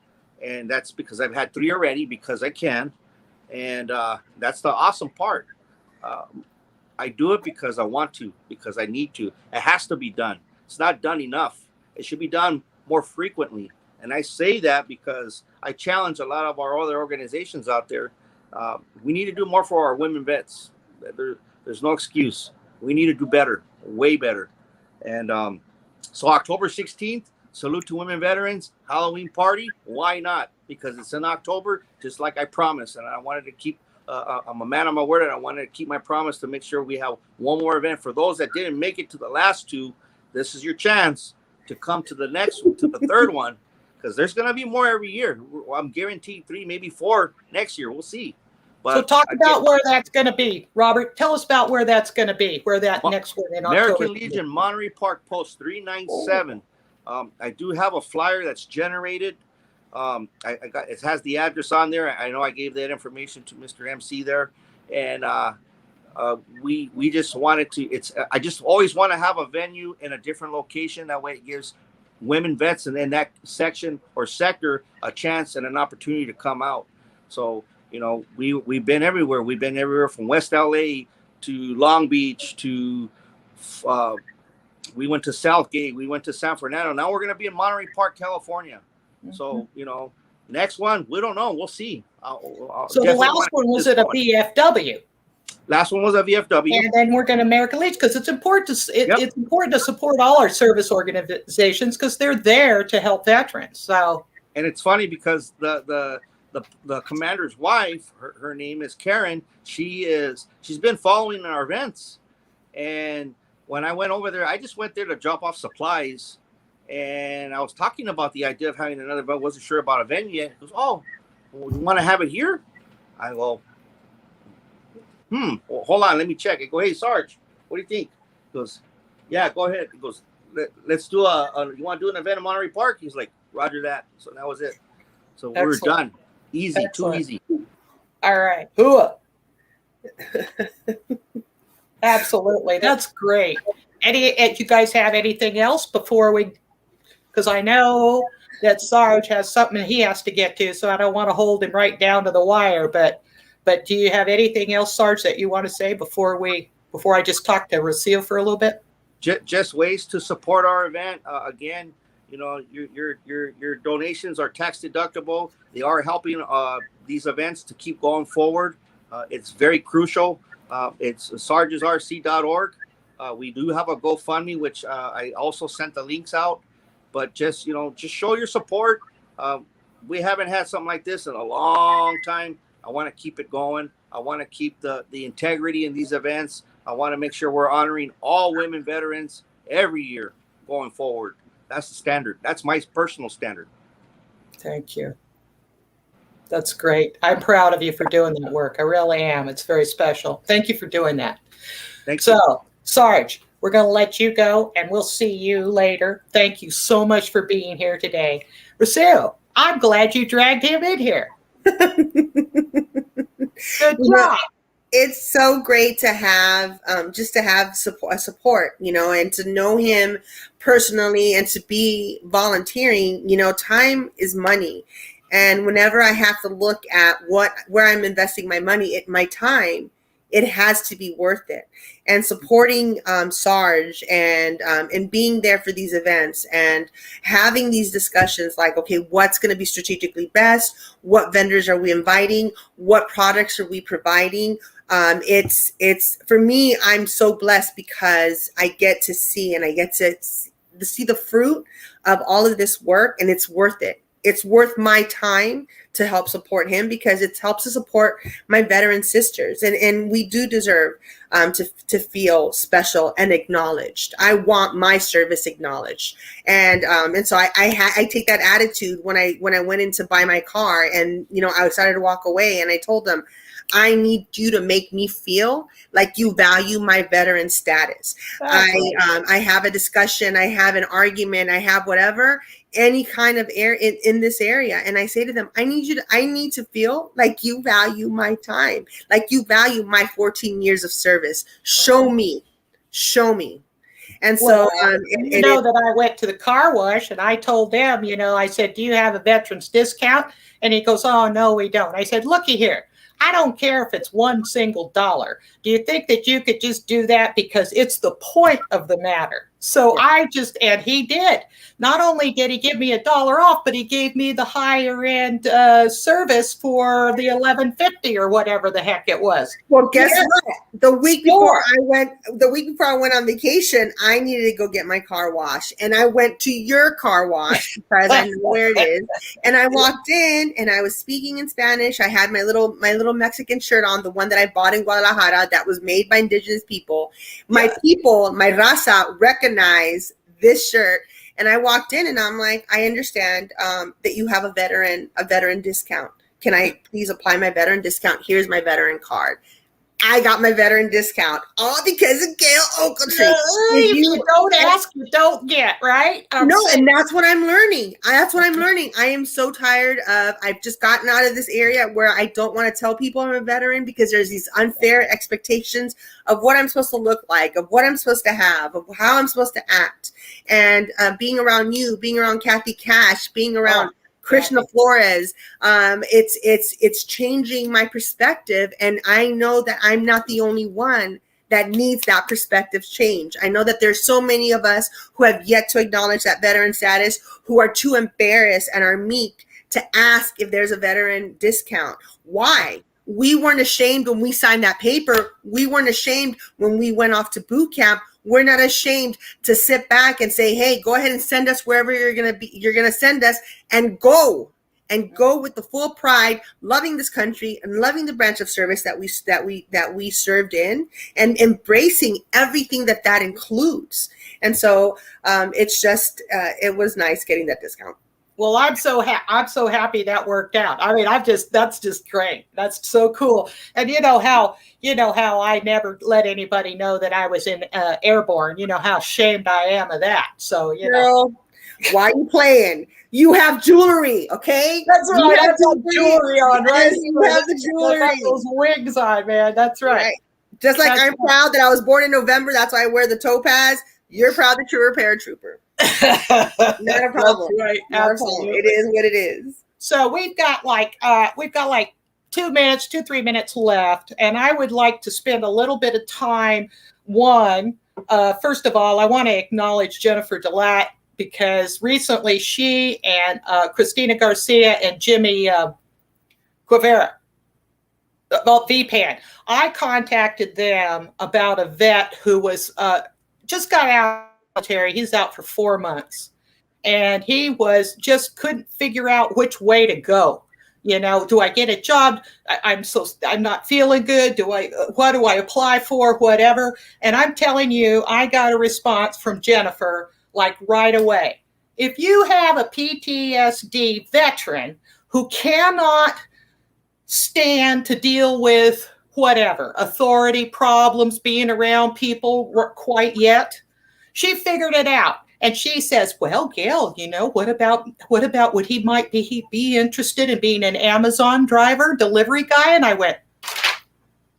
S4: And that's because I've had 3 already because I can. And that's the awesome part. I do it because I want to, because I need to. It has to be done. It's not done enough. It should be done more frequently. And I say that because I challenge a lot of our other organizations out there. We need to do more for our women vets. There's no excuse. We need to do better, way better. And so October 16th, salute to women veterans, Halloween party. Why not? Because it's in October, just like I promised. And I wanted to keep, I'm a man of my word, and I wanted to keep my promise to make sure we have one more event. For those that didn't make it to the last 2, this is your chance to come to the next one, to the third one, because there's going to be more every year. I'm guaranteed 3, maybe 4 next year. We'll see. But
S1: so talk about where that's going to be, Robert. Tell us about where that's going to be, where that next one in October.
S4: American Legion, Monterey Park, Post 397. I do have a flyer that's generated. It has the address on there. I know I gave that information to Mr. MC there, and we just wanted to. I just always want to have a venue in a different location. That way, it gives women vets and in that section or sector a chance and an opportunity to come out. So we've been everywhere. We've been everywhere from West LA to Long Beach to. We went to Southgate. We went to San Fernando. Now we're going to be in Monterey Park, California. So, next one, we don't know. We'll see.
S1: So the last one was at a VFW.
S4: Last one was a VFW.
S1: And then we're going to American Legion because it's important it's important to support all our service organizations because they're there to help veterans. So,
S4: and it's funny because the commander's wife, her name is Karen. She's been following our events. And when I went over there, I just went there to drop off supplies. And I was talking about the idea of having another event. Wasn't sure about a venue yet. He goes, "Oh, well, you want to have it here?" I go, well, hold on, let me check. I go, "Hey, Sarge, what do you think?" He goes, "Yeah, go ahead." He goes, "Let's do you want to do an event in Monterey Park?" He's like, "Roger that." So that was it. So we're done. Easy, Excellent. Too easy.
S1: All right. Hooah. Absolutely. That's great. You guys have anything else before we, because I know that Sarge has something he has to get to, so I don't want to hold him right down to the wire, but do you have anything else, Sarge, that you want to say before I just talk to Rocio for a little bit?
S4: Just ways to support our event. Again, your donations are tax deductible. They are helping these events to keep going forward. It's very crucial. It's sargesrc.org. We do have a GoFundMe, which I also sent the links out. But just show your support. We haven't had something like this in a long time. I want to keep it going. I want to keep the integrity in these events. I want to make sure we're honoring all women veterans every year going forward. That's the standard. That's my personal standard.
S1: Thank you. That's great. I'm proud of you for doing that work. I really am. It's very special. Thank you for doing that.
S4: Thank you.
S1: So, Sarge, we're going to let you go, and we'll see you later. Thank you so much for being here today. Rocio, I'm glad you dragged him in here. Good job.
S3: It's so great to have support, and to know him personally and to be volunteering. Time is money. And whenever I have to look at where I'm investing my money, my time, it has to be worth it. And supporting Sarge and being there for these events and having these discussions like, okay, what's going to be strategically best? What vendors are we inviting? What products are we providing? It's for me, I'm so blessed because I get to see and I get to see the fruit of all of this work, and it's worth it. It's worth my time to help support him because it helps to support my veteran sisters. And we do deserve to feel special and acknowledged. I want my service acknowledged. And so I take that attitude when I went in to buy my car, and, I started to walk away, and I told them, I need you to make me feel like you value my veteran status. I have a discussion, I have an argument, I have whatever. any kind of air in this area. And I say to them, I need to feel like you value my time, like you value my 14 years of service. Show me. And so,
S1: that I went to the car wash and I told them, I said, do you have a veterans discount? And he goes, oh, no, we don't. I said, looky here. I don't care if it's $1 single. Do you think that you could just do that? Because it's the point of the matter. So and he did. Not only did he give me $1 off, but he gave me the higher end service for the $11.50 or whatever the heck it was.
S3: Well, guess what? The week before I went on vacation, I needed to go get my car washed, and I went to your car wash because I know where it is. And I walked in, and I was speaking in Spanish. I had my little Mexican shirt on, the one that I bought in Guadalajara, that was made by indigenous people. My people, my raza, recognize this shirt, and I walked in and I'm like, I understand that you have a veteran discount. Can I please apply my veteran discount? Here's my veteran card. I got my veteran discount all because of Gail Ogletree.
S1: If you don't ask, you don't get, right?
S3: And that's what I'm learning. I am so tired of, I've just gotten out of this area where I don't want to tell people I'm a veteran because there's these unfair expectations of what I'm supposed to look like, of what I'm supposed to have, of how I'm supposed to act. And being around you, being around Kathy Cash, being around Krishna Flores, it's changing my perspective, and I know that I'm not the only one that needs that perspective change. I know that there's so many of us who have yet to acknowledge that veteran status, who are too embarrassed and are meek to ask if there's a veteran discount. Why? We weren't ashamed when we signed that paper. We weren't ashamed when we went off to boot camp. We're not ashamed to sit back and say, hey, go ahead and send us wherever you're going to send us, and go with the full pride, loving this country and loving the branch of service that we served in, and embracing everything that includes. And so it's just, it was nice getting that discount.
S1: Well, I'm so happy that worked out. I mean, that's just great. That's so cool. And you know how I never let anybody know that I was in airborne. You know how ashamed I am of that. So
S3: Girl, why are you playing? You have jewelry, okay?
S1: That's right. I have jewelry on, right?
S3: You have the jewelry.
S1: I got those wigs on, man. That's right.
S3: Just like I'm proud that I was born in November. That's why I wear the topaz. You're proud that you're a paratrooper. Not a problem.
S1: That's right. Absolutely.
S3: It is what it is.
S1: So we've got like 2-3 minutes left, and I would like to spend a little bit of time. First of all, I want to acknowledge Jennifer DeLatte, because recently she and Christina Garcia and Jimmy Quivera, about VPAN, I contacted them about a vet who was just got out of the military. He's out for 4 months, and he was just couldn't figure out which way to go. Do I get a job? I'm not feeling good. What do I apply for? Whatever. And I'm telling you, I got a response from Jennifer like right away. If you have a PTSD veteran who cannot stand to deal with whatever authority problems, being around people quite yet, she figured it out. And she says, well, Gail, what about would he be interested in being an Amazon driver, delivery guy? And I went,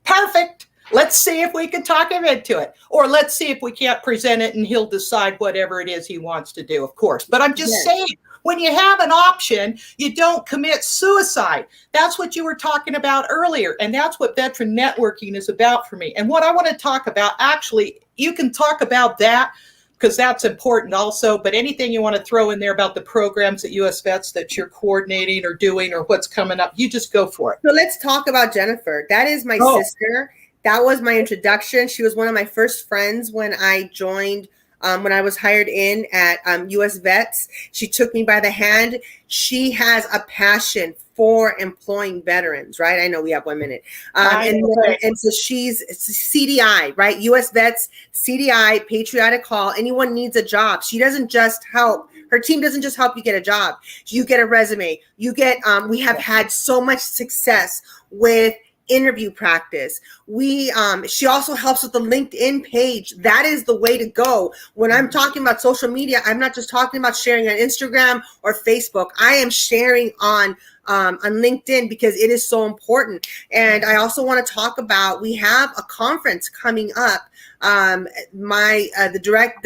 S1: perfect. Let's see if we can talk him into it. Or let's see if we can't present it and he'll decide whatever it is he wants to do, of course. But I'm just saying, when you have an option, you don't commit suicide. That's what you were talking about earlier. And that's what veteran networking is about for me. And what I want to talk about, actually, you can talk about that because that's important also. But anything you want to throw in there about the programs at US Vets that you're coordinating or doing or what's coming up, you just go for it.
S3: So let's talk about Jennifer. That is my sister. That was my introduction. She was one of my first friends when I joined, when I was hired in at US Vets. She took me by the hand. She has a passion for employing veterans, right? I know we have 1 minute. And so it's CDI, right? US Vets, CDI, Patriotic Call. Anyone needs a job. She doesn't just help. Her team doesn't just help you get a job. You get a resume. You get, we have had so much success with interview practice. She also helps with the LinkedIn page. That is the way to go. When I'm talking about social media, I'm not just talking about sharing on Instagram or Facebook. I am sharing on LinkedIn because it is so important. And I also want to talk about, we have a conference coming up. The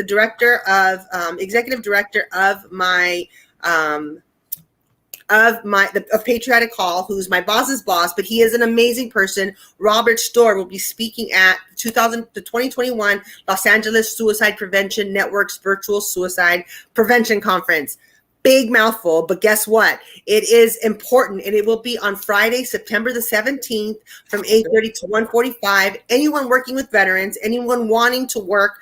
S3: director of executive director of my of Patriotic Hall, who's my boss's boss, but he is an amazing person. Robert Storr will be speaking at the 2021 Los Angeles Suicide Prevention Network's virtual suicide prevention conference. Big mouthful, but guess what? It is important, and it will be on Friday, September the 17th from 8:30 to 1:45. Anyone working with veterans, anyone wanting to work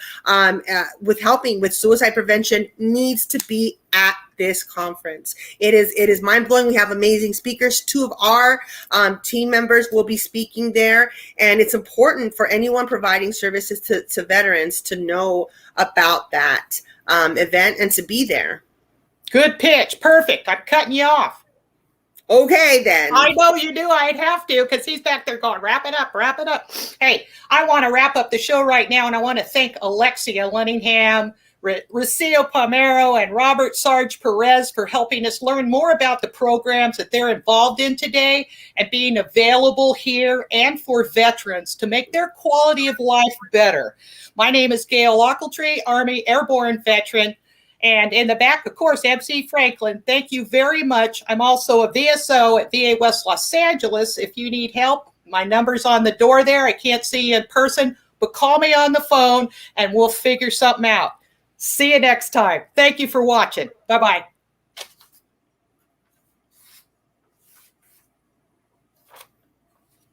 S3: with helping with suicide prevention needs to be at this conference. It is mind-blowing. We have amazing speakers. 2 of our team members will be speaking there, and it's important for anyone providing services to veterans to know about that event and to be there.
S1: Good pitch. Perfect. I'm cutting you off.
S3: Okay, then.
S1: I know you do. I'd have to, because he's back there going, wrap it up, wrap it up. Hey, I want to wrap up the show right now, and I want to thank Alexia Luningham, Rocio Palmero, and Robert Sarge Perez for helping us learn more about the programs that they're involved in today and being available here and for veterans to make their quality of life better. My name is Gail Ochiltree, Army Airborne veteran. And in the back, of course, MC Franklin, thank you very much. I'm also a VSO at VA West Los Angeles. If you need help, my number's on the door there. I can't see you in person, but call me on the phone and we'll figure something out. See you next time. Thank you for watching. Bye-bye.